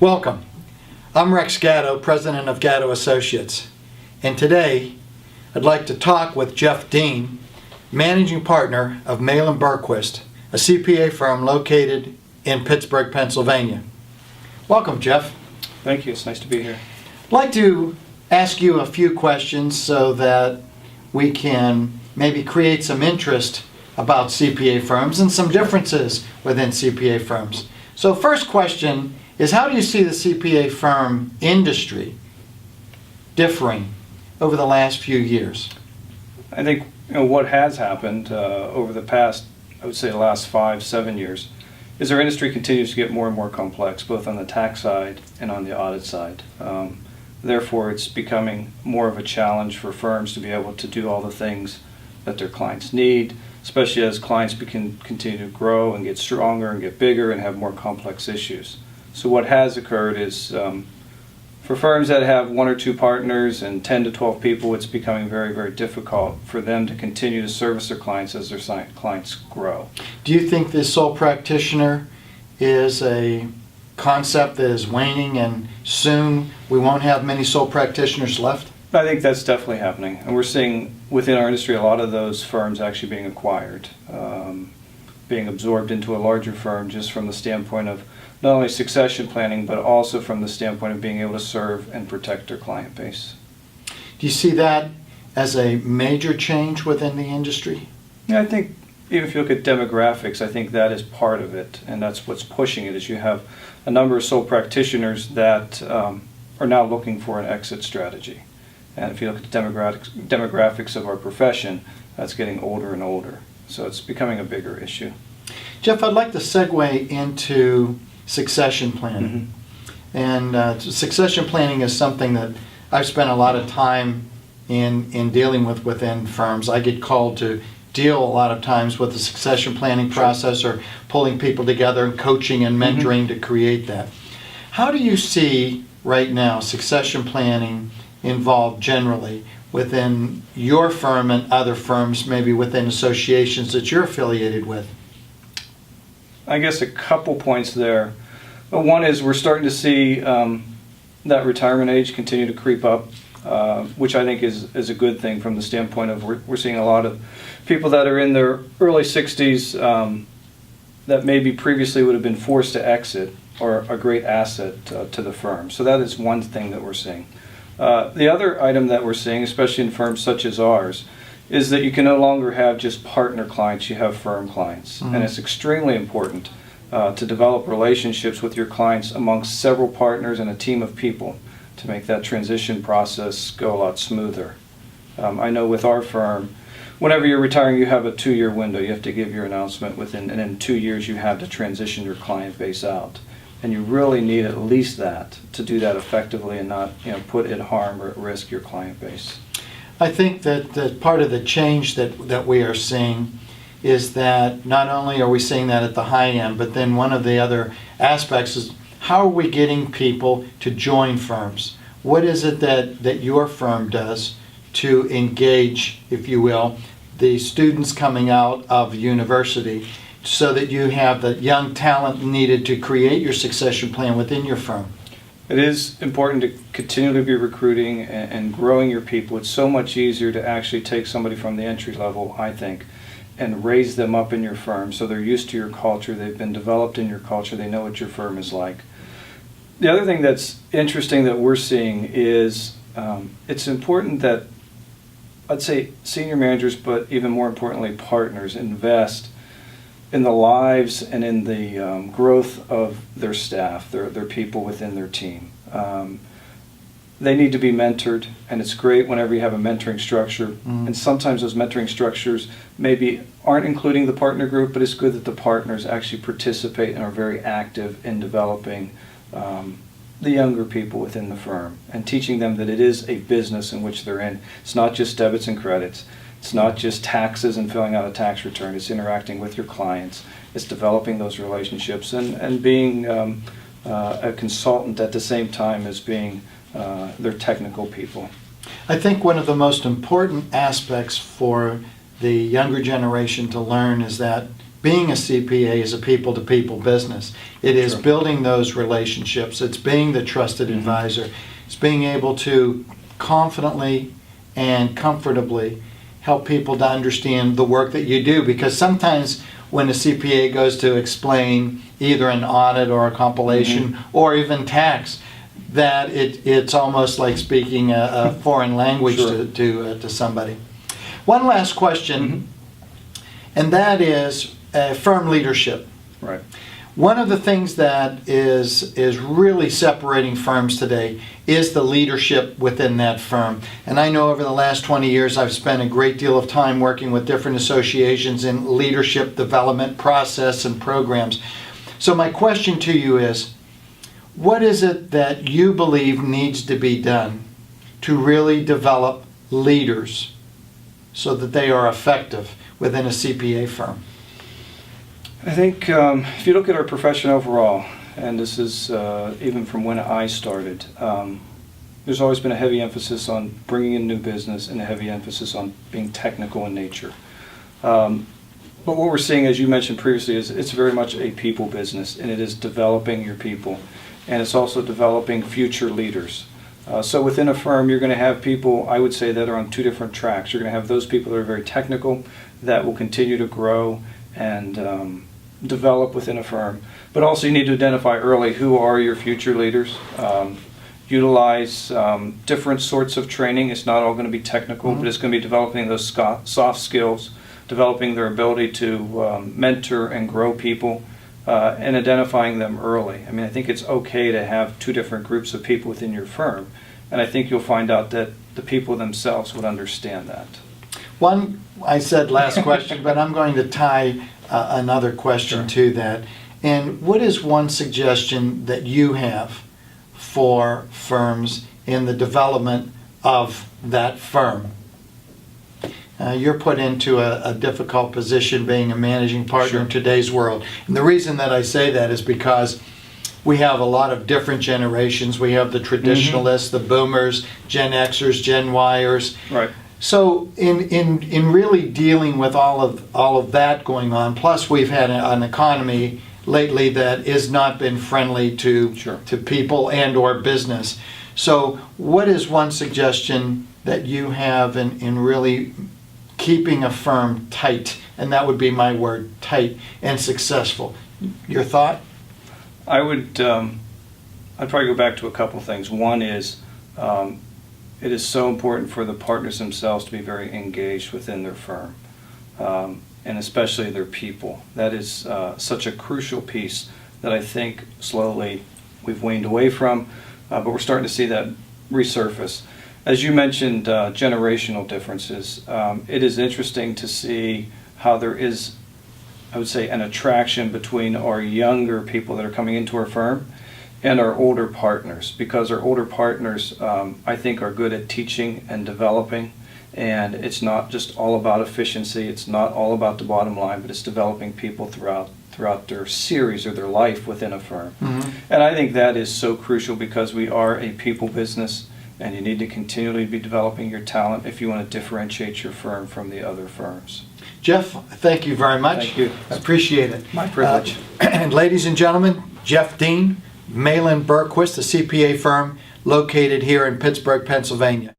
Welcome. I'm Rex Gatto, president of Gatto Associates, and today I'd like to talk with Jeff Deane, managing partner of Malin Bergquist, a CPA firm located in Pittsburgh, Pennsylvania. Welcome, Jeff. Thank you. It's nice to be here. I'd like to ask you a few questions so that we can maybe create some interest about CPA firms and some differences within CPA firms. So first question is, how do you see the CPA firm industry differing over the last few years? I think what has happened over the past, I would say the last 5-7 years, is our industry continues to get more and more complex, both on the tax side and on the audit side. Therefore, it's becoming more of a challenge for firms to be able to do all the things that their clients need, especially as clients continue to grow and get stronger and get bigger and have more complex issues. So what has occurred is for firms that have 1 or 2 partners and 10 to 12 people, it's becoming very, very difficult for them to continue to service their clients as their clients grow. Do you think this sole practitioner is a concept that is waning and soon we won't have many sole practitioners left? I think that's definitely happening, and we're seeing within our industry a lot of those firms actually being acquired, being absorbed into a larger firm, just from the standpoint of not only succession planning, but also from the standpoint of being able to serve and protect their client base. Do you see that as a major change within the industry? Yeah, I think even if you look at demographics, I think that is part of it, and that's what's pushing it, is you have a number of sole practitioners that are now looking for an exit strategy. And if you look at the demographics of our profession, that's getting older and older. So it's becoming a bigger issue. Jeff, I'd like to segue into succession planning. And succession planning is something that I've spent a lot of time in dealing with within firms. I get called to deal a lot of times with the succession planning process, or pulling people together and coaching and mentoring to create that. How do you see right now succession planning involved generally within your firm and other firms, maybe within associations that you're affiliated with? I guess a couple points there. One is we're starting to see that retirement age continue to creep up, which I think is a good thing from the standpoint of we're seeing a lot of people that are in their early 60s that maybe previously would have been forced to exit, or a great asset to the firm. So that is one thing that we're seeing. The other item that we're seeing, especially in firms such as ours, is that you can no longer have just partner clients, you have firm clients. And it's extremely important to develop relationships with your clients amongst several partners and a team of people to make that transition process go a lot smoother. I know with our firm, whenever you're retiring, you have a 2-year window. You have to give your announcement within, and in 2 years you have to transition your client base out. And you really need at least that to do that effectively and not put at harm or at risk your client base. I think that part of the change that we are seeing is that not only are we seeing that at the high end, but then one of the other aspects is, how are we getting people to join firms? What is it that your firm does to engage, if you will, the students coming out of university, so that you have the young talent needed to create your succession plan within your firm? It is important to continually be recruiting and growing your people. It's so much easier to actually take somebody from the entry level, I think, and raise them up in your firm so they're used to your culture, they've been developed in your culture, they know what your firm is like. The other thing that's interesting that we're seeing is it's important that, I'd say, senior managers, but even more importantly partners, invest in the lives and in the growth of their staff, their people within their team. They need to be mentored, and it's great whenever you have a mentoring structure. And sometimes those mentoring structures maybe aren't including the partner group, but it's good that the partners actually participate and are very active in developing the younger people within the firm and teaching them that it is a business in which they're in. It's not just debits and credits. It's not just taxes and filling out a tax return. It's interacting with your clients. It's developing those relationships and being a consultant at the same time as being their technical people. I think one of the most important aspects for the younger generation to learn is that being a CPA is a people-to-people business. It is Sure. building those relationships. It's being the trusted advisor. It's being able to confidently and comfortably help people to understand the work that you do, because sometimes when a CPA goes to explain either an audit or a compilation or even tax, that it's almost like speaking a foreign language Sure. to somebody. One last question, and that is firm leadership. Right. One of the things that is really separating firms today is the leadership within that firm. And I know over the last 20 years I've spent a great deal of time working with different associations in leadership development process and programs. So my question to you is, what is it that you believe needs to be done to really develop leaders so that they are effective within a CPA firm? I think if you look at our profession overall, and this is even from when I started, there's always been a heavy emphasis on bringing in new business and a heavy emphasis on being technical in nature. But what we're seeing, as you mentioned previously, is it's very much a people business, and it is developing your people, and it's also developing future leaders. So within a firm, you're going to have people, I would say, that are on two different tracks. You're going to have those people that are very technical, that will continue to grow and develop within a firm. But also you need to identify early who are your future leaders. Utilize different sorts of training. It's not all going to be technical, but it's going to be developing those soft skills, developing their ability to mentor and grow people, and identifying them early. I mean, I think it's okay to have two different groups of people within your firm, and I think you'll find out that the people themselves would understand that. One, I said last question, but I'm going to tie another question to that. And what is one suggestion that you have for firms in the development of that firm? You're put into a difficult position being a managing partner in today's world. And the reason that I say that is because we have a lot of different generations. We have the traditionalists, the boomers, Gen Xers, Gen Yers. Right. So in really dealing with all of that going on, plus we've had an economy lately that has not been friendly to people and or business. So what is one suggestion that you have in really keeping a firm tight, and that would be my word, tight and successful? Your thought? I'd probably go back to a couple things. One is it is so important for the partners themselves to be very engaged within their firm, and especially their people. That is such a crucial piece that I think slowly we've waned away from, but we're starting to see that resurface. As you mentioned, generational differences. It is interesting to see how there is, I would say, an attraction between our younger people that are coming into our firm and our older partners, because our older partners, I think, are good at teaching and developing, and it's not just all about efficiency, it's not all about the bottom line, but it's developing people throughout their series or their life within a firm. And I think that is so crucial, because we are a people business, and you need to continually be developing your talent if you want to differentiate your firm from the other firms. Jeff, thank you very much. Thank you. I appreciate it. My privilege. And ladies and gentlemen, Jeff Deane, Malin, Bergquist, a CPA firm located here in Pittsburgh, Pennsylvania.